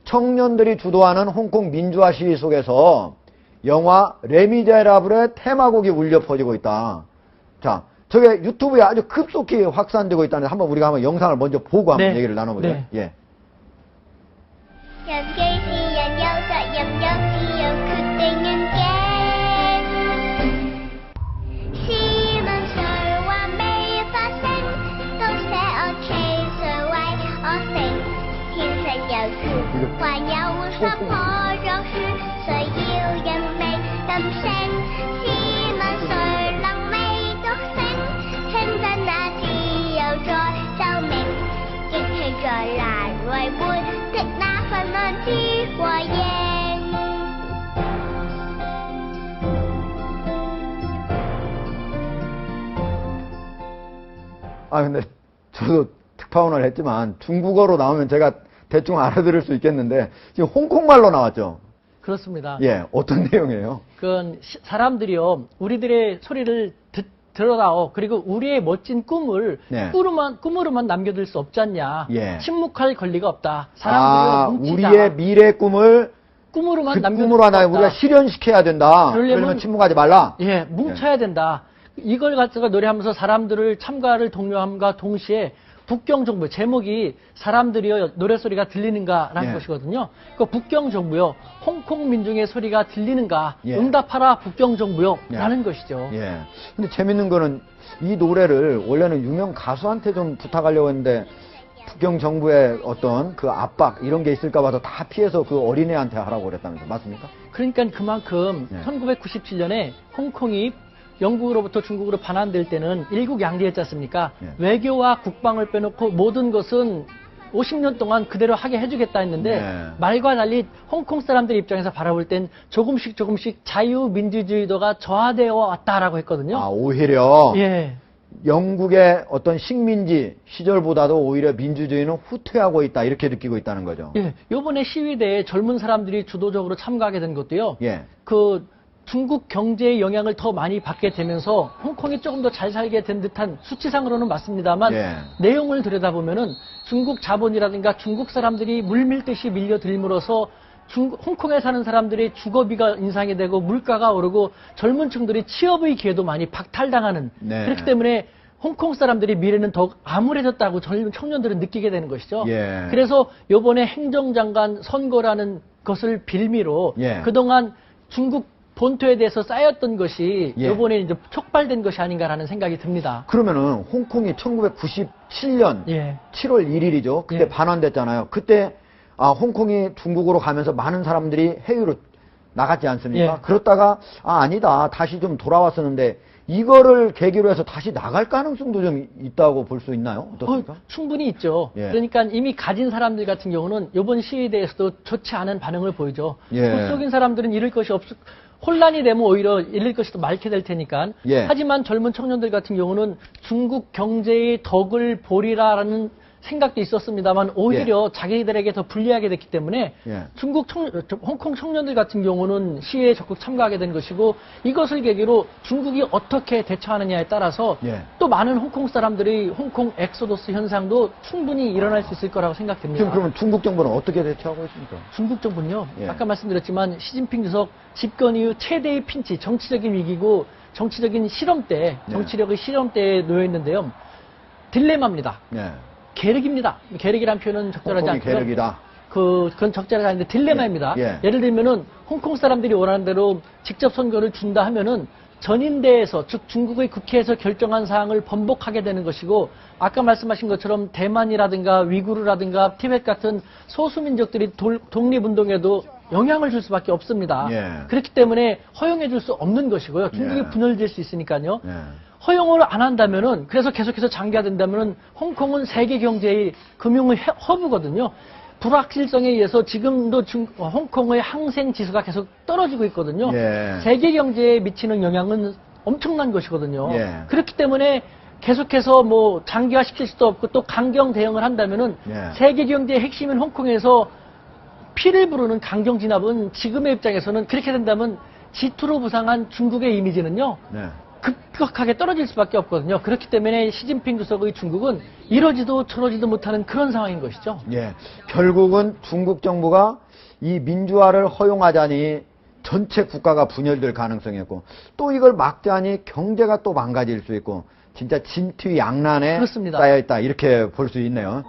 청년들이 주도하는 홍콩 민주화 시위 속에서 영화 레미제라블의 테마곡이 울려 퍼지고 있다. 자, 저게 유튜브에 아주 급속히 확산되고 있다는데 우리가 한번 영상을 먼저 보고 한번 얘기를 나눠보죠. 네. 예. 근데 저도 특파원을 했지만 중국어로 나오면 제가 대충 알아들을 수 있겠는데 지금 홍콩말로 나왔죠? 그렇습니다. 예, 어떤 내용이에요? 그 사람들이요, 우리들의 소리를 들어다오. 그리고 우리의 멋진 꿈을 네. 꿈으로만 남겨둘 수 없지 않냐. 예. 침묵할 권리가 없다. 사람들이요, 뭉치자. 우리의 미래 꿈을 꿈으로만 그 남겨둘 꿈으로 수 하나 없다. 우리가 실현시켜야 된다. 그러면 침묵하지 말라. 예, 뭉쳐야 된다. 이걸 갖다가 노래하면서 사람들을 참가를 독려함과 동시에 북경정부, 제목이 사람들이요 노래소리가 들리는가라는 예. 것이거든요. 그 북경정부요, 홍콩 민중의 소리가 들리는가, 예. 응답하라 북경정부요 예. 라는 것이죠. 예. 근데 재밌는 거는 이 노래를 원래는 유명 가수한테 좀 부탁하려고 했는데 북경 정부의 어떤 그 압박 이런 게 있을까 봐서 다 피해서 그 어린애한테 하라고 그랬다면서 맞습니까? 그러니까 그만큼 예. 1997년에 홍콩이 영국으로부터 중국으로 반환될 때는 일국양리했지 않습니까? 예. 외교와 국방을 빼놓고 모든 것은 50년 동안 그대로 하게 해주겠다 했는데 네. 말과 달리 홍콩 사람들 입장에서 바라볼 땐 조금씩 자유민주주의도가 저하되어 왔다라고 했거든요. 오히려 예. 영국의 어떤 식민지 시절보다도 오히려 민주주의는 후퇴하고 있다 이렇게 느끼고 있다는 거죠. 예. 요번에 시위대에 젊은 사람들이 주도적으로 참가하게 된 것도요. 예. 그 중국 경제의 영향을 더 많이 받게 되면서 홍콩이 조금 더 잘 살게 된 듯한 수치상으로는 맞습니다만 예. 내용을 들여다보면은 중국 자본이라든가 중국 사람들이 물밀듯이 밀려들므로써 홍콩에 사는 사람들의 주거비가 인상이 되고 물가가 오르고 젊은 층들이 취업의 기회도 많이 박탈당하는 네. 그렇기 때문에 홍콩 사람들의 미래는 더욱 암울해졌다고 젊은 청년들은 느끼게 되는 것이죠. 예. 그래서 요번에 행정장관 선거라는 것을 빌미로 예. 그동안 중국 본토에 대해서 쌓였던 것이 예. 이번에 이제 촉발된 것이 아닌가라는 생각이 듭니다. 그러면은 홍콩이 1997년 예. 7월 1일이죠. 그때 예. 반환됐잖아요. 그때 홍콩이 중국으로 가면서 많은 사람들이 해외로 나갔지 않습니까? 예. 그렇다가 아니다. 다시 좀 돌아왔었는데 이거를 계기로 해서 다시 나갈 가능성도 좀 있다고 볼 수 있나요? 어떻습니까? 충분히 있죠. 예. 그러니까 이미 가진 사람들 같은 경우는 이번 시위대에서도 좋지 않은 반응을 보이죠. 예. 속속인 사람들은 잃을 것이 혼란이 되면 오히려 잃을 것이 더 많게 될 테니까. 예. 하지만 젊은 청년들 같은 경우는 중국 경제의 덕을 보리라라는 생각도 있었습니다만 오히려 자기들에게 더 불리하게 됐기 때문에 예. 홍콩 청년들 같은 경우는 시위에 적극 참가하게 된 것이고 이것을 계기로 중국이 어떻게 대처하느냐에 따라서 예. 또 많은 홍콩 사람들이 홍콩 엑소더스 현상도 충분히 일어날 수 있을 거라고 생각됩니다. 지금 그러면 중국 정부는 어떻게 대처하고 있습니까? 중국 정부는요. 예. 아까 말씀드렸지만 시진핑 주석 집권 이후 최대의 핀치, 정치적인 위기고 정치적인 실험대, 정치력의 실험대에 놓여 있는데요. 딜레마입니다. 예. 계륵입니다. 계륵이라는 표현은 적절하지 홍콩이 않지만 계륵이다. 그건 적절하지 않은데 딜레마입니다. 예. 예를 들면은 홍콩 사람들이 원하는 대로 직접 선거를 준다 하면은 전인대에서 즉 중국의 국회에서 결정한 사항을 번복하게 되는 것이고 아까 말씀하신 것처럼 대만이라든가 위구르라든가 티베트 같은 소수민족들이 독립운동에도 영향을 줄 수밖에 없습니다. 예. 그렇기 때문에 허용해 줄 수 없는 것이고요. 중국이 예. 분열될 수 있으니까요. 예. 허용을 안 한다면은 그래서 계속해서 장기화된다면은 홍콩은 세계 경제의 금융의 허브거든요. 불확실성에 의해서 지금도 홍콩의 항생 지수가 계속 떨어지고 있거든요. 예. 세계 경제에 미치는 영향은 엄청난 것이거든요. 예. 그렇기 때문에 계속해서 뭐 장기화 시킬 수도 없고 또 강경 대응을 한다면은 예. 세계 경제의 핵심인 홍콩에서 피를 부르는 강경 진압은 지금의 입장에서는 그렇게 된다면 G2로 부상한 중국의 이미지는요. 네. 급격하게 떨어질 수밖에 없거든요. 그렇기 때문에 시진핑 주석의 중국은 이러지도 저러지도 못하는 그런 상황인 것이죠. 예. 결국은 중국 정부가 이 민주화를 허용하자니 전체 국가가 분열될 가능성이 있고 또 이걸 막자니 경제가 또 망가질 수 있고 진짜 진퇴양난에 그렇습니다. 쌓여있다 이렇게 볼 수 있네요.